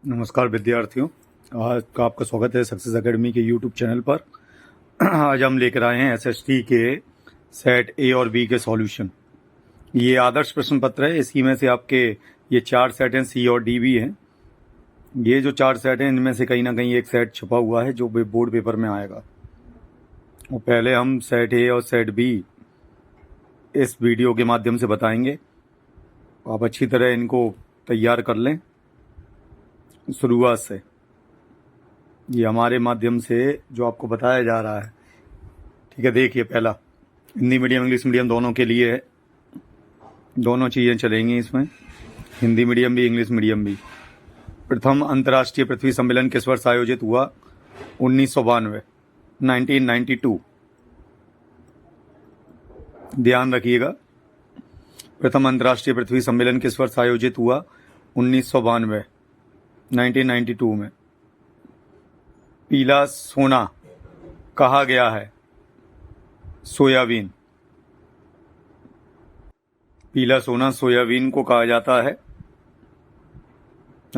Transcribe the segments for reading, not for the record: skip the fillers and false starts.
नमस्कार विद्यार्थियों। आज का आपका स्वागत है सक्सेस एकेडमी के यूट्यूब चैनल पर। आज हम लेकर आए हैं एसएसटी के सेट ए और बी के सॉल्यूशन। ये आदर्श प्रश्न पत्र है। इसी में से आपके ये 4 सेट हैं, सी और डी भी हैं। ये जो 4 सेट हैं इनमें से कहीं ना कहीं एक सेट छुपा हुआ है जो बोर्ड पेपर में आएगा। और पहले हम सेट ए और सेट बी इस वीडियो के माध्यम से बताएंगे। आप अच्छी तरह इनको तैयार कर लें शुरुआत से। ये हमारे माध्यम से जो आपको बताया जा रहा है, ठीक है। देखिए, पहला हिंदी मीडियम इंग्लिश मीडियम दोनों के लिए है। दोनों चीज़ें चलेंगी इसमें, हिंदी मीडियम भी इंग्लिश मीडियम भी। प्रथम अंतर्राष्ट्रीय पृथ्वी सम्मेलन किस वर्ष आयोजित हुआ? 1992, 1992। ध्यान रखिएगा, प्रथम अंतर्राष्ट्रीय पृथ्वी सम्मेलन किस वर्ष आयोजित हुआ? 1992, 1992 में। पीला सोना कहा गया है? सोयाबीन। पीला सोना सोयाबीन को कहा जाता है।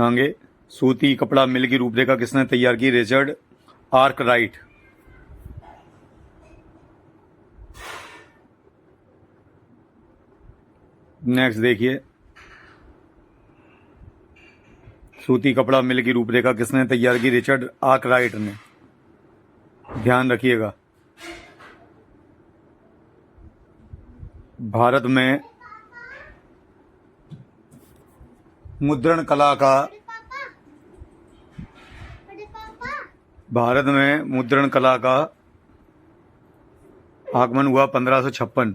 आगे, सूती कपड़ा मिल की रूपरेखा किसने तैयार की? Richard Arkwright. नेक्स्ट देखिए, सूती कपड़ा मिल की रूपरेखा किसने तैयार की? रिचर्ड आर्कराइट ने। ध्यान रखिएगा, भारत में मुद्रण कला का आगमन हुआ 1556।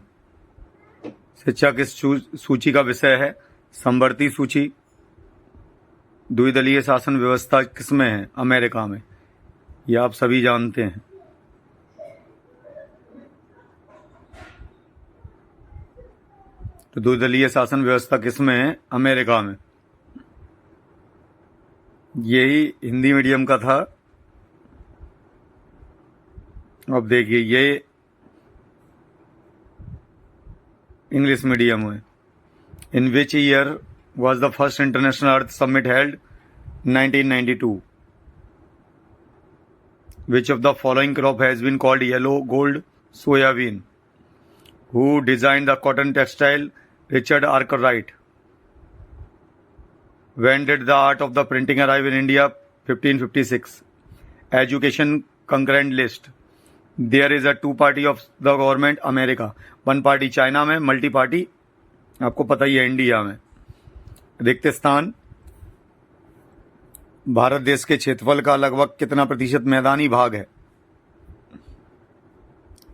शिक्षा किस सूची का विषय है? समवर्ती सूची। द्विदलीय शासन व्यवस्था किसमें है? अमेरिका में। यह आप सभी जानते हैं। तो द्विदलीय शासन व्यवस्था किसमें है? अमेरिका में। यही हिंदी मीडियम का था। अब देखिए, ये इंग्लिश मीडियम है। In which year was the first international earth summit held? 1992. Which of the following crop has been called yellow gold soybean? Who designed the cotton textile? Richard Arkwright. When did the art of the printing arrive in India? 1556. Education concurrent list. There is a two party of the government America. One party China में, multi party आपको पता ही है India में। रिक्त स्थान, भारत देश के क्षेत्रफल का लगभग कितना प्रतिशत मैदानी भाग है?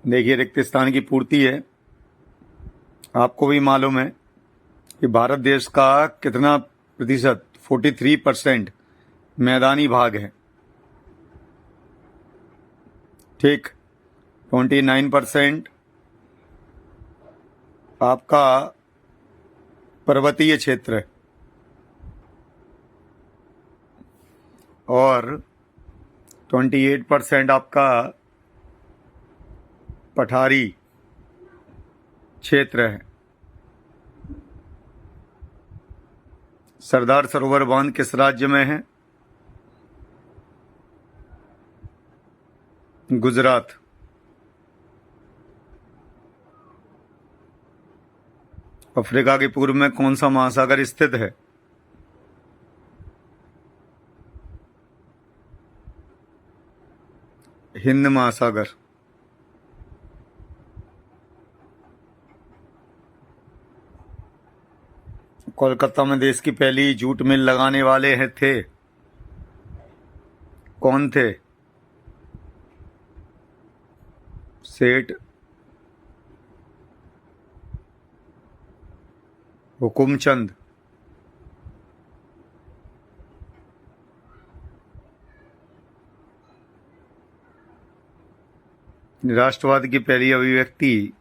देखिए, रिक्त स्थान की पूर्ति है। आपको भी मालूम है कि भारत देश का कितना प्रतिशत? 43% मैदानी भाग है। ठीक, 29% आपका पर्वतीय क्षेत्र है और 28% आपका पठारी क्षेत्र है। सरदार सरोवर बांध किस राज्य में है? गुजरात। अफ्रीका के पूर्व में कौन सा महासागर स्थित है? हिंद महासागर। कोलकाता में देश की पहली जूट मिल लगाने वाले थे? कौन थे? सेठ हुकुमचंद। राष्ट्रवाद की पहली अभिव्यक्ति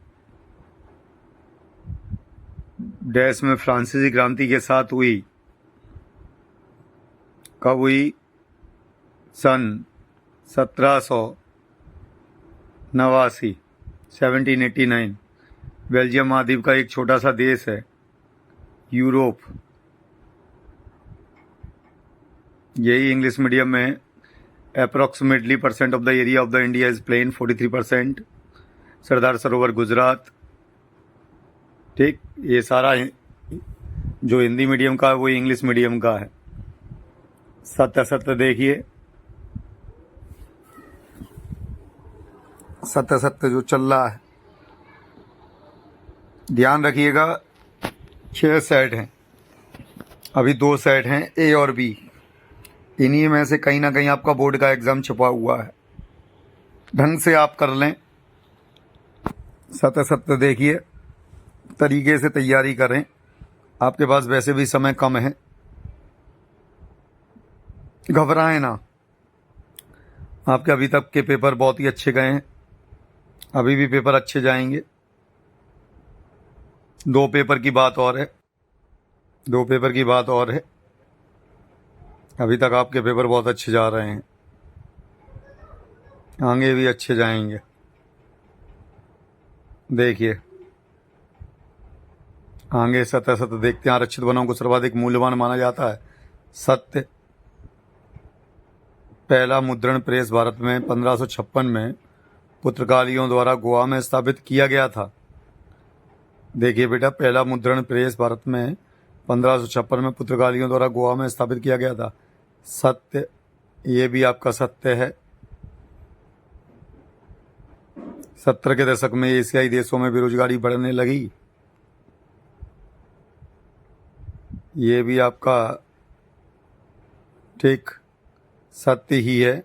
देश में फ्रांसीसी क्रांति के साथ हुई। कब हुई? सन 1789, 1789। बेल्जियम महाद्वीप का एक छोटा सा देश है, यूरोप। यही इंग्लिश मीडियम में approximately percent of the area of the India is plain 43%। Sardar Sarovar Gujarat. ठीक, ये सारा जो हिंदी मीडियम का है वो इंग्लिश मीडियम का है। सत्य सत्य देखिए, सत्य सत्य जो चल रहा है, ध्यान रखिएगा। 6 सेट हैं, अभी 2 सेट हैं ए और बी। इन्हीं में से कहीं ना कहीं आपका बोर्ड का एग्जाम छुपा हुआ है। ढंग से आप कर लें, सत्य सत्य देखिए, तरीके से तैयारी करें। आपके पास वैसे भी समय कम है, घबराएं ना। आपके अभी तक के पेपर बहुत ही अच्छे गए हैं, अभी भी पेपर अच्छे जाएंगे। 2 पेपर की बात और है, 2 पेपर की बात और है। अभी तक आपके पेपर बहुत अच्छे जा रहे हैं, आगे भी अच्छे जाएंगे। देखिए आगे सत्य सत्य देखते हैं। आरक्षित वनों को सर्वाधिक मूल्यवान माना जाता है। सत्य। पहला मुद्रण प्रेस भारत में 1556 में पुर्तगालियों द्वारा गोवा में स्थापित किया गया था। देखिए बेटा, पहला मुद्रण प्रेस भारत में 1556 में पुर्तगालियों द्वारा गोवा में स्थापित किया गया था। सत्य, ये भी आपका सत्य है। 70 के दशक में एशियाई देशों में बेरोजगारी बढ़ने लगी, ये भी आपका ठीक सत्य ही है।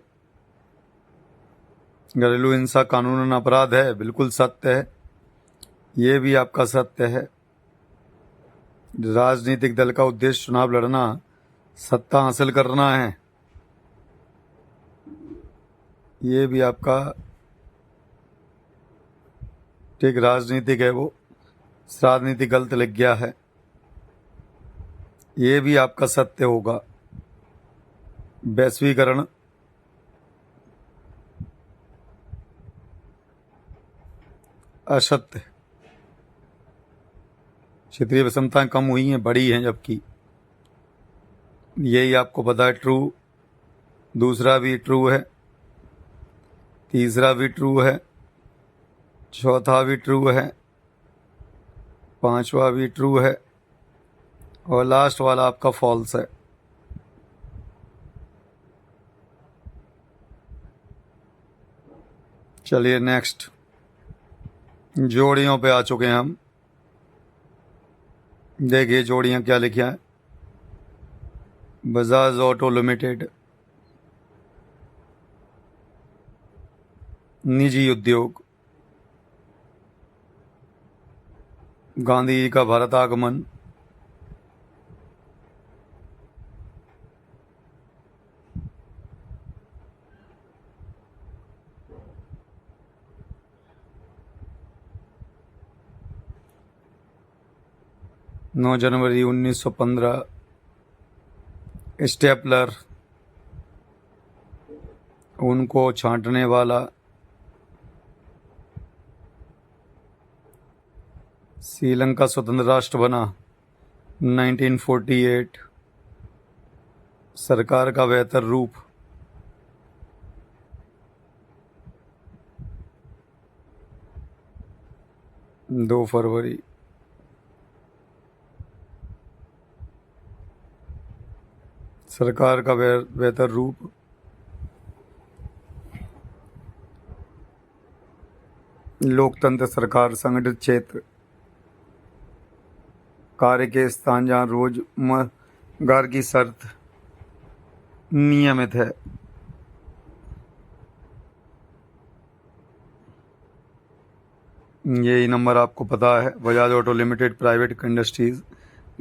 घरेलू हिंसा कानूनन अपराध है, बिल्कुल सत्य है, ये भी आपका सत्य है। राजनीतिक दल का उद्देश्य चुनाव लड़ना, सत्ता हासिल करना है, ये भी आपका ठीक राजनीतिक है। वो राजनीति गलत लिख गया है, ये भी आपका सत्य होगा। वैश्वीकरण, असत्य। क्षेत्रीय विषमताएं कम हुई हैं, बढ़ी हैं, जबकि यही आपको पता है ट्रू। दूसरा भी ट्रू है, तीसरा भी ट्रू है, चौथा भी ट्रू है, पांचवा भी ट्रू है, और लास्ट वाला आपका फॉल्स है। चलिए नेक्स्ट, जोड़ियों पे आ चुके हैं हम। देखिए जोड़ियां क्या लिखा है। बजाज ऑटो लिमिटेड निजी उद्योग। गांधी जी का भारत आगमन। नौ जनवरी 1915। स्टेपलर, उनको छांटने वाला। श्रीलंका स्वतंत्र राष्ट्र बना 1948। सरकार का बेहतर रूप। दो फरवरी। सरकार का बेहतर रूप। लोकतंत्र सरकार संगठित क्षेत्र। कार्य के स्थान जहाँ रोजगार की शर्त नियमित है। यही नंबर आपको पता है। Bajaj auto limited private industries.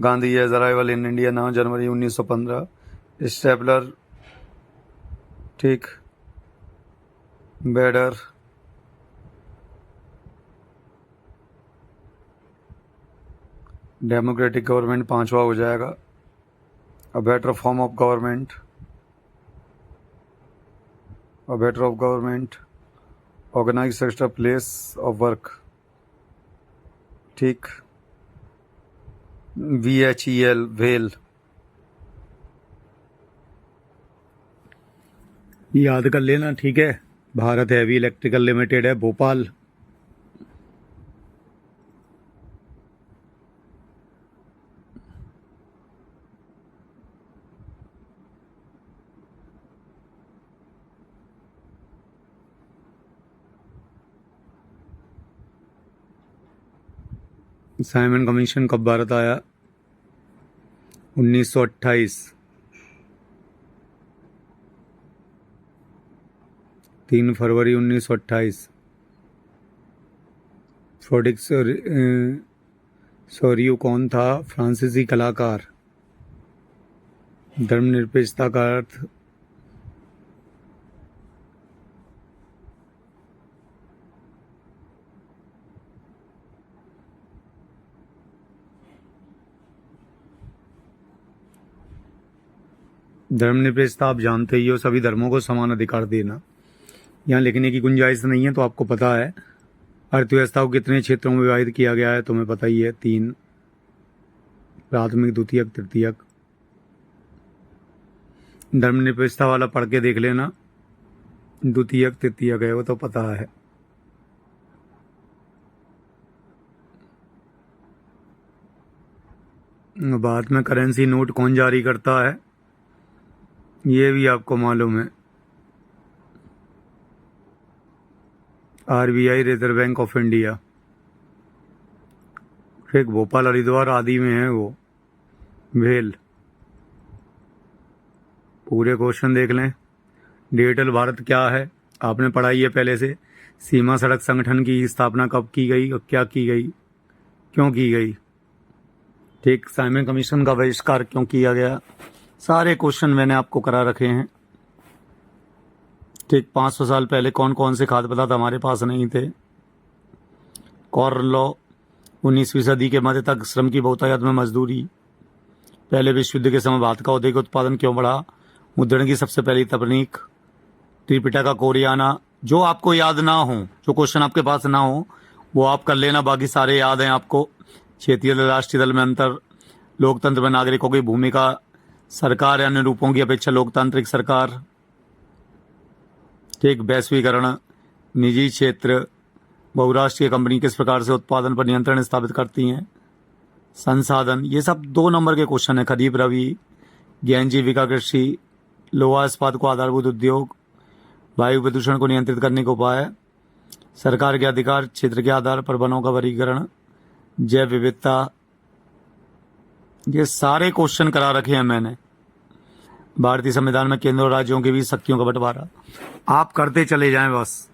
Gandhi as arrival in India 9 January 1915। Stapler ठीक। बेडर। डेमोक्रेटिक गवर्नमेंट 5वां हो जाएगा। A better form of government. A better of government. Organise system place of work ठीक। VHEL well. याद कर लेना, ठीक है। भारत हैवी इलेक्ट्रिकल लिमिटेड है, भोपाल। साइमन कमीशन कब भारत आया? 1928। 3 फरवरी 1928। फ्रोडिक्स सोरियो कौन था? फ्रांसीसी कलाकार। धर्मनिरपेक्षता का अर्थ? धर्मनिरपेक्षता आप जानते ही हो, सभी धर्मों को समान अधिकार देना। यहाँ लिखने की गुंजाइश नहीं है, तो आपको पता है। अर्थव्यवस्था को कितने क्षेत्रों में विभाजित किया गया है? तुम्हें पता ही है, 3। प्राथमिक, द्वितीयक, तृतीयक। धर्मनिरपेक्षता वाला पढ़ के देख लेना, द्वितीयक तृतीयक है, वो तो पता है। बाद में करेंसी नोट कौन जारी करता है? ये भी आपको मालूम है, RBI, reserve bank of India. फिर भोपाल, हरिद्वार आदि में है वो, भेल। पूरे क्वेश्चन देख लें। डिजिटल भारत क्या है? आपने पढ़ाई है पहले से। सीमा सड़क संगठन की स्थापना कब की गई और क्या की गई, क्यों की गई? ठीक। साइमन कमीशन का बहिष्कार क्यों किया गया? सारे क्वेश्चन मैंने आपको करा रखे हैं। ठीक। 500 साल पहले कौन कौन से खाद्य पदार्थ हमारे पास नहीं थे? Corn law. 19वीं सदी के मध्य तक श्रम की बहुतायत में मजदूरी। पहले विश्व युद्ध के समय भारत का औद्योगिक उत्पादन क्यों बढ़ा? मुद्रण की सबसे पहली तकनीक। त्रिपिटका कोरियाना। जो आपको याद ना हो, जो क्वेश्चन आपके पास ना हो, वो आप कर लेना, बाकी सारे याद हैं आपको। क्षेत्रीय दल, राष्ट्रीय दल में अंतर। लोकतंत्र में नागरिकों की भूमिका। सरकार या अन्य रूपों की अपेक्षा लोकतांत्रिक सरकार। ठीक। वैश्वीकरण। निजी क्षेत्र। बहुराष्ट्रीय कंपनी किस प्रकार से उत्पादन पर नियंत्रण स्थापित करती हैं? संसाधन। ये सब 2 नंबर के क्वेश्चन है। खरीफ, रबी, गहन जीविका कृषि। लोहा इस्पात को आधारभूत उद्योग। वायु प्रदूषण को नियंत्रित करने के उपाय। सरकार के अधिकार क्षेत्र के आधार पर वनों का वर्गीकरण। जैव विविधता। ये सारे क्वेश्चन करा रखे हैं मैंने। भारतीय संविधान में केंद्र और राज्यों के बीच शक्तियों का बंटवारा। आप करते चले जाएं बस।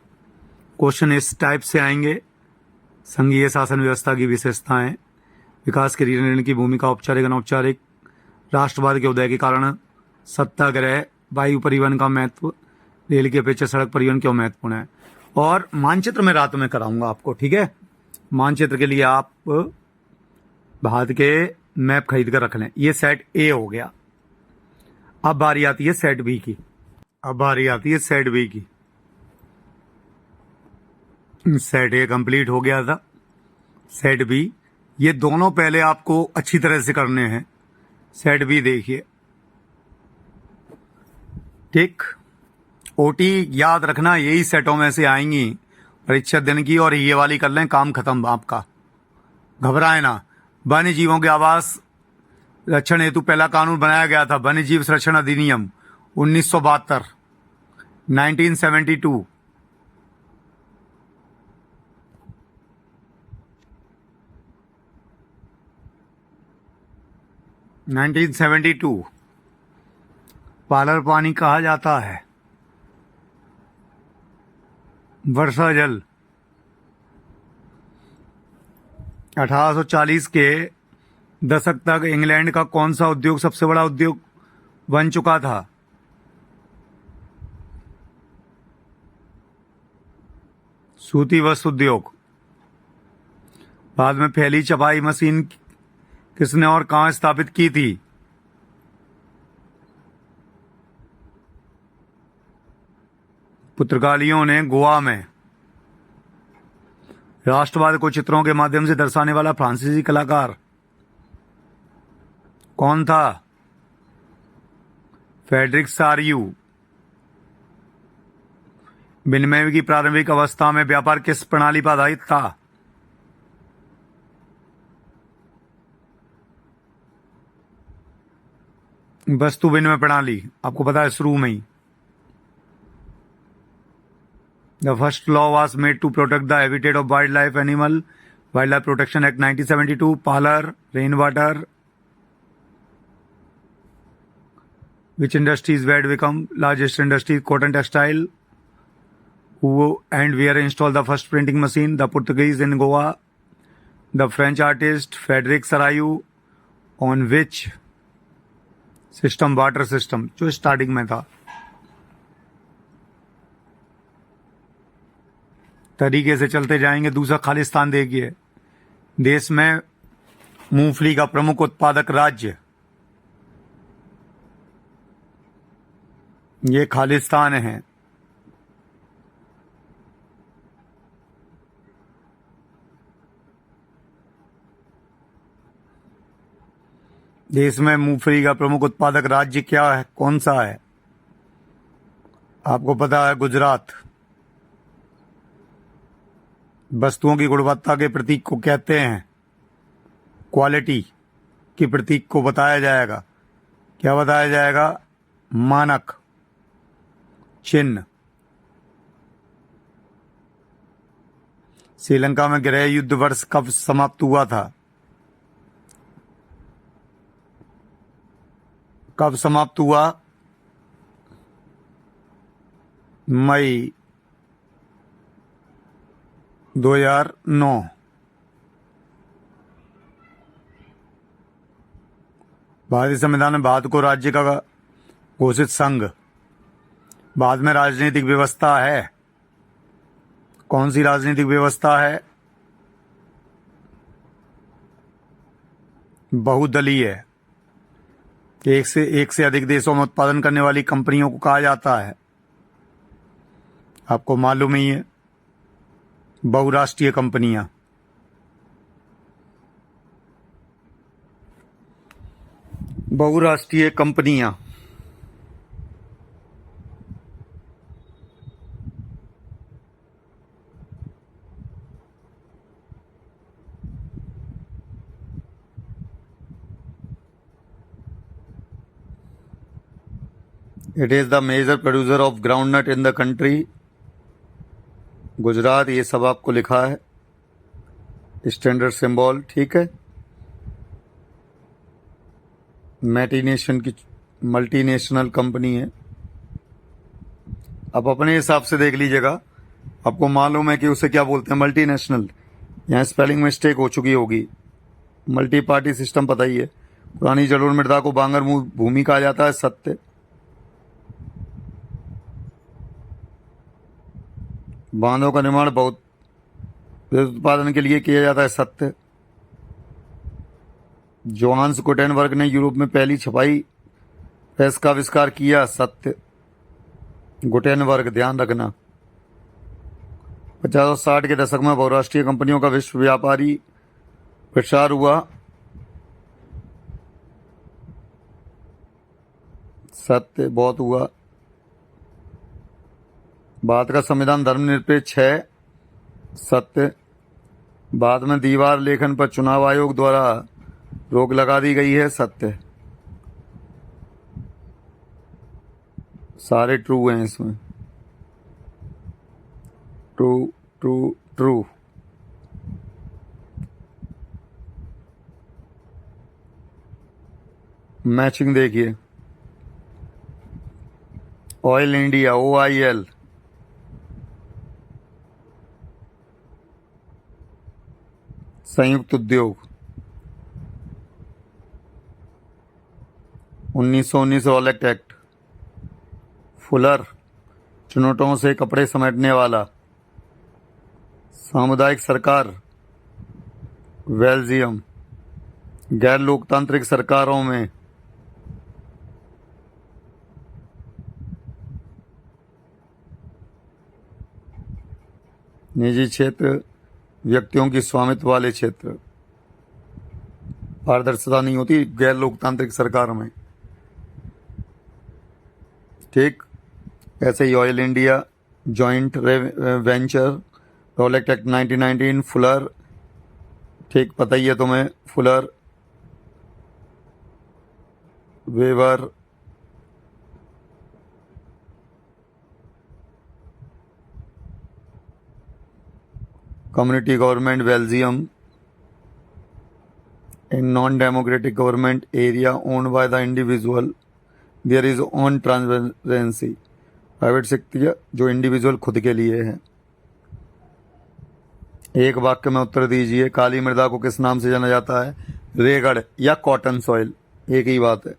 क्वेश्चन इस टाइप से आएंगे। संघीय शासन व्यवस्था की विशेषताएं। विकास के ऋण की भूमिका, औपचारिक अनौपचारिक। राष्ट्रवाद के उदय के कारण। सत्याग्रह। वायु परिवहन का महत्व। रेल की अपेक्षा सड़क परिवहन क्यों महत्वपूर्ण है? और मानचित्र में रात में कराऊंगा आपको, ठीक है। मानचित्र के लिए आप भारत के मैप खरीद कर रख लें। ये सेट ए हो गया। अब बारी आती है सेट बी की। सेट ए कंप्लीट हो गया था। सेट बी, ये दोनों पहले आपको अच्छी तरह से करने हैं। सेट बी देखिए, ठीक। ओटी याद रखना, यही सेटों में से आएंगी परीक्षा दिन की, और ये वाली कर लें, काम खत्म आपका। घबराए ना। वन्य जीवों के आवास रक्षण हेतु पहला कानून बनाया गया था, वन्य जीव संरक्षण अधिनियम 1972, 1972। पालर पानी कहा जाता है वर्षा जल। 1840 के दशक तक इंग्लैंड का कौन सा उद्योग सबसे बड़ा उद्योग बन चुका था? सूती वस्त्र उद्योग। बाद में पहली छपाई मशीन किसने और कहां स्थापित की थी? पुर्तगालियों ने, गोवा में। राष्ट्रवाद को चित्रों के माध्यम से दर्शाने वाला फ्रांसीसी कलाकार कौन था? फ्रेडरिक सारियू। विनिमय की प्रारंभिक अवस्था में व्यापार किस प्रणाली पर आधारित था? वस्तु विनिमय प्रणाली, आपको पता है शुरू में ही। The first law was made to protect the habitat of wild life animal, wild life protection act 1972, parlour, rain water. Which industries were become largest industries? Cotton textile. Who and where installed the first printing machine? The Portuguese in Goa. The French artist Frederic Sarayu. On which system? Water system, जो starting में था। तरीके से चलते जाएंगे। दूसरा खालिस्तान देखिए, देश में मूंगफली का प्रमुख उत्पादक राज्य ये खालिस्तान है। देश में मूंगफली का प्रमुख उत्पादक राज्य क्या है, कौन सा है? आपको पता है, गुजरात। वस्तुओं की गुणवत्ता के प्रतीक को कहते हैं, क्वालिटी के प्रतीक को बताया जाएगा, क्या बताया जाएगा? मानक चिन्ह। श्रीलंका में गृह युद्ध वर्ष कब समाप्त हुआ था? कब समाप्त हुआ? मई 2009। भारतीय संविधान में भारत को राज्य का घोषित संघ। बाद में राजनीतिक व्यवस्था है, कौन सी राजनीतिक व्यवस्था है? बहुदलीय। एक से अधिक देशों में उत्पादन करने वाली कंपनियों को कहा जाता है, आपको मालूम ही है, बहुराष्ट्रीय कंपनियां। बहुराष्ट्रीय कंपनियां। It is the major producer of groundnut in the country. Gujarat, ये सब आपको लिखा है, स्टैंडर्ड सिंबल, ठीक है। मल्टीनेशनल कंपनी है। अब अपने हिसाब से देख लीजिएगा, आपको मालूम है कि उसे क्या बोलते हैं? मल्टीनेशनल। यहाँ स्पेलिंग मिस्टेक हो चुकी होगी। मल्टी पार्टी सिस्टम पता ही है। पुरानी जलोढ़ मृदा को बांगर भूमि कहा जाता है, सत्य। बांधों का निर्माण बहुत उत्पादन के लिए किया जाता है, सत्य। जोहान्स गुटेनबर्ग ने यूरोप में पहली छपाई प्रेस का आविष्कार किया, सत्य। गुटेनबर्ग, ध्यान रखना। 50 और 60 के दशक में बहुराष्ट्रीय कंपनियों का विश्व व्यापारी प्रसार हुआ, सत्य, बहुत हुआ। भारत का संविधान धर्मनिरपेक्ष है, सत्य। बाद में दीवार लेखन पर चुनाव आयोग द्वारा रोक लगा दी गई है, सत्य। सारे ट्रू हैं इसमें, ट्रू ट्रू ट्रू। मैचिंग देखिए, ऑयल इंडिया, OIL, संयुक्त उद्योग, 1919 रॉलेट एक्ट। फुलर, चुनौतियों से कपड़े समेटने वाला। सामुदायिक सरकार, बेल्जियम। गैर लोकतांत्रिक सरकारों में निजी क्षेत्र, व्यक्तियों की स्वामित्व वाले क्षेत्र। पारदर्शिता नहीं होती गैर लोकतांत्रिक सरकार में, ठीक। ऐसे ही oil India, joint venture, Rowlatt act 1919, फुलर, ठीक पता ही है तुम्हें, फुलर, वेवर, community government Belgium, in non-democratic government area owned by the individual there is own transparency, private sector जो इंडिविजुअल खुद के लिए है। एक वाक्य में उत्तर दीजिए, काली मृदा को किस नाम से जाना जाता है? रेगड़ या कॉटन सॉइल, एक ही बात है।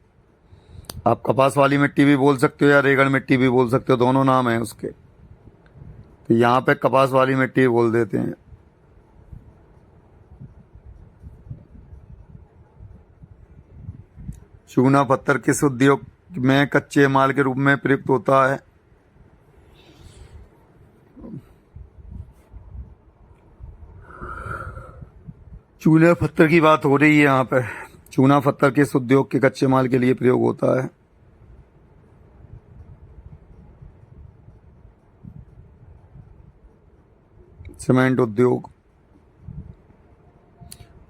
आप कपास वाली मिट्टी भी बोल सकते हो या रेगड़ मिट्टी भी बोल सकते हो, दोनों नाम है उसके। तो यहाँ पे कपास वाली मिट्टी बोल देते हैं। चूना पत्थर किस उद्योग में कच्चे माल के रूप में प्रयुक्त होता है? चूना पत्थर की बात हो रही है यहाँ पे। चूना पत्थर किस उद्योग के कच्चे माल के लिए प्रयोग होता है? सीमेंट उद्योग।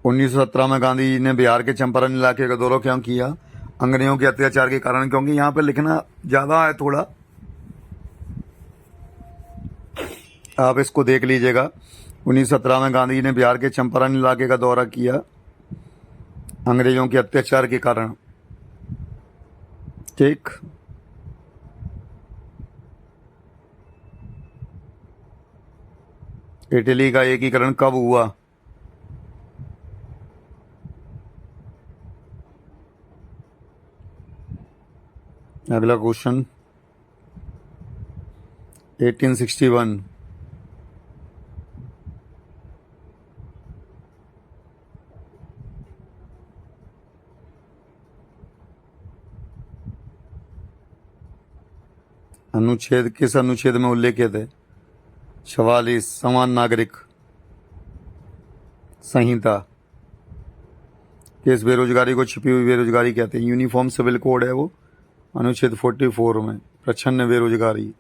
1917 में गांधी जी ने बिहार के चंपारण इलाके का दौरा क्यों किया? अंग्रेजों के अत्याचार के कारण। क्योंकि यहाँ पे लिखना ज्यादा है थोड़ा, आप इसको देख लीजिएगा। 1917 में गांधी जी ने बिहार के चंपारण इलाके का दौरा किया अंग्रेजों के अत्याचार के कारण, ठीक। इटली का एकीकरण कब हुआ? अगला क्वेश्चन 1861। अनुच्छेद किस अनुच्छेद में उल्लेखित है? 44 समान नागरिक संहिता। किस बेरोजगारी को छिपी हुई बेरोजगारी कहते हैं? यूनिफॉर्म सिविल कोड है वो, अनुच्छेद 44 में। प्रच्छन्न बेरोजगारी,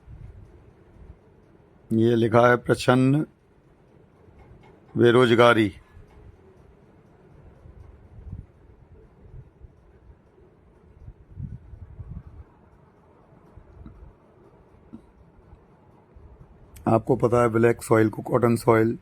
ये लिखा है प्रच्छन्न बेरोजगारी। आपको पता है ब्लैक सॉइल को कॉटन सॉइल।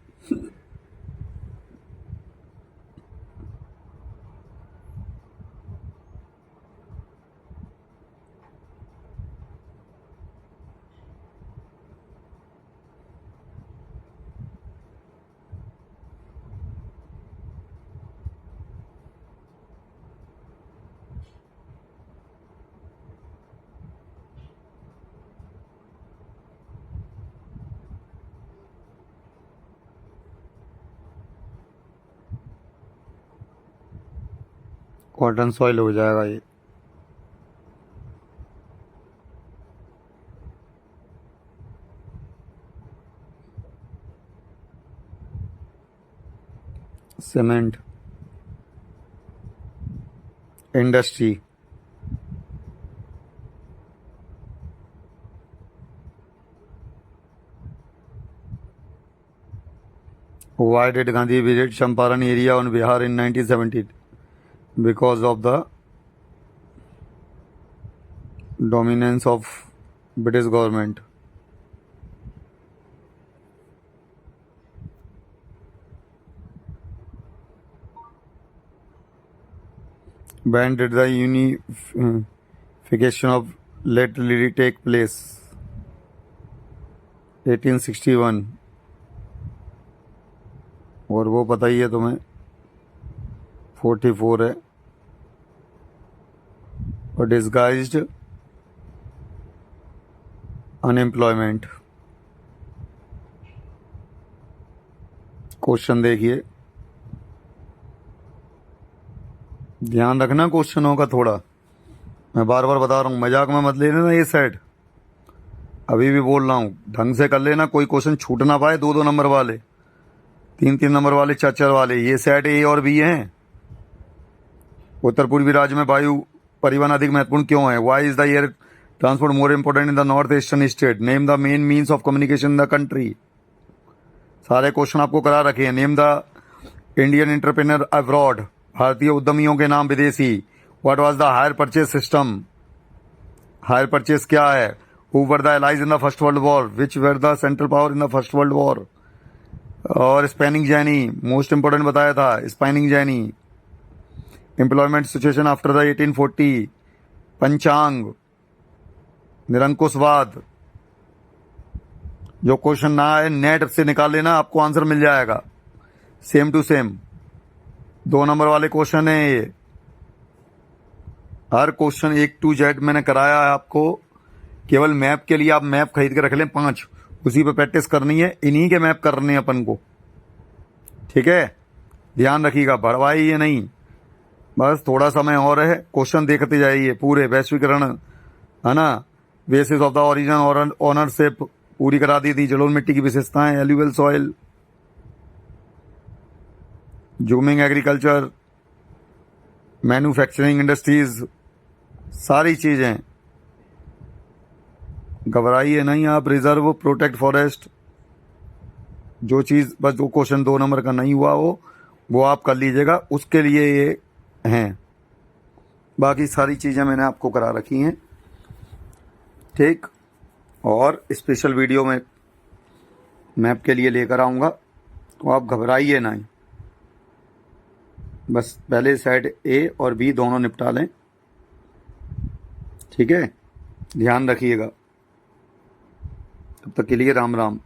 कॉटन सॉइल हो जाएगा ये। Cement industry. Why did Gandhi visit Champaran area on Bihar in 1970? Because of the dominance of British government. When did the unification of Italy take place? 1861। और वो पता ही है तुम्हें, 44 है। और डिस्गाइज्ड अनएम्प्लॉयमेंट। क्वेश्चन देखिए, ध्यान रखना क्वेश्चनों का थोड़ा। मैं बार बार बता रहा हूँ, मजाक में मत ले लेना ये सेट। अभी भी बोल रहा हूँ, ढंग से कर लेना, कोई क्वेश्चन छूट ना पाए। 2-2 नंबर वाले, 3-3 नंबर वाले, 4-4 वाले, ये सेट ए और बी हैं। उत्तर पूर्वी राज्य में वायु परिवहन अधिक महत्वपूर्ण क्यों है? Why is the air transport more important in the north eastern state. Name the main means of communication in the country. सारे क्वेश्चन आपको करा रखे हैं। Name the Indian entrepreneur abroad. भारतीय उद्यमियों के नाम विदेशी। What was the hire purchase system. Hire purchase क्या है। Who were the allies in the first world war. Which were the central power in the first world war. और spinning jenny most important बताया था। Spinning jenny. Employment situation after the 1840। पंचांग। निरंकुशवाद। जो question ना है net से निकाल लेना, आपको आंसर मिल जाएगा सेम टू सेम। 2 नंबर वाले क्वेश्चन है ये। हर क्वेश्चन A to Z मैंने कराया है आपको। केवल मैप के लिए आप मैप खरीद के रख लें 5, उसी पे प्रैक्टिस करनी है। इन्हीं के मैप करने हैं अपन को, ठीक है। ध्यान रखिएगा, बढ़वाई ये नहीं, बस थोड़ा समय और है। क्वेश्चन देखते जाइए पूरे। वैश्वीकरण है ना, बेसिस ऑफ द ओरिजिन और ओनरशिप पूरी करा दी थी। जलोढ़ मिट्टी की विशेषताएं, alluvial soil, zooming agriculture, manufacturing industries, सारी चीजें। घबराइए नहीं आप। रिजर्व, प्रोटेक्ट फॉरेस्ट, जो चीज बस जो क्वेश्चन 2 नंबर का नहीं हुआ वो आप कर लीजिएगा, उसके लिए ये हैं। बाकी सारी चीजें मैंने आपको करा रखी हैं, ठीक। और स्पेशल वीडियो में मैप के लिए लेकर आऊंगा, तो आप घबराइए नहीं। बस पहले सेट A और B दोनों निपटा लें, ठीक है। ध्यान रखिएगा। तब तक के लिए राम राम।